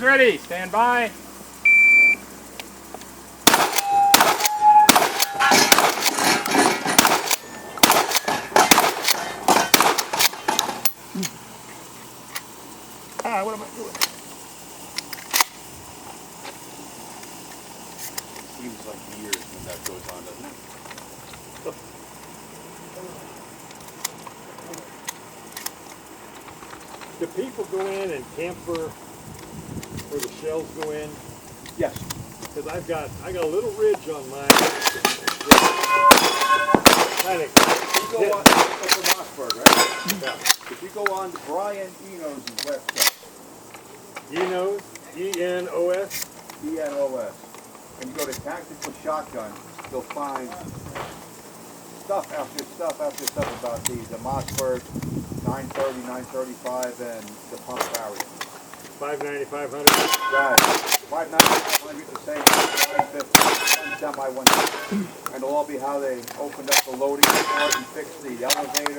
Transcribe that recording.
Ready, stand by. What am I doing? Seems like years when that goes on, doesn't it? Do people go in and camper where the shells go in? Yes. Because I got a little ridge on mine. If you go on, over Mossberg, right? Yeah. If you go on Brian Eno's website, Enos, E-N-O-S. ENOS, and you go to tactical shotgun, you'll find stuff after stuff about these, the Mossberg 930, 935, and the pump barrier. 590, 500. Right. 590, 500, the same, 550, semi 150. And it'll all be how they opened up the loading port and fixed the elevator.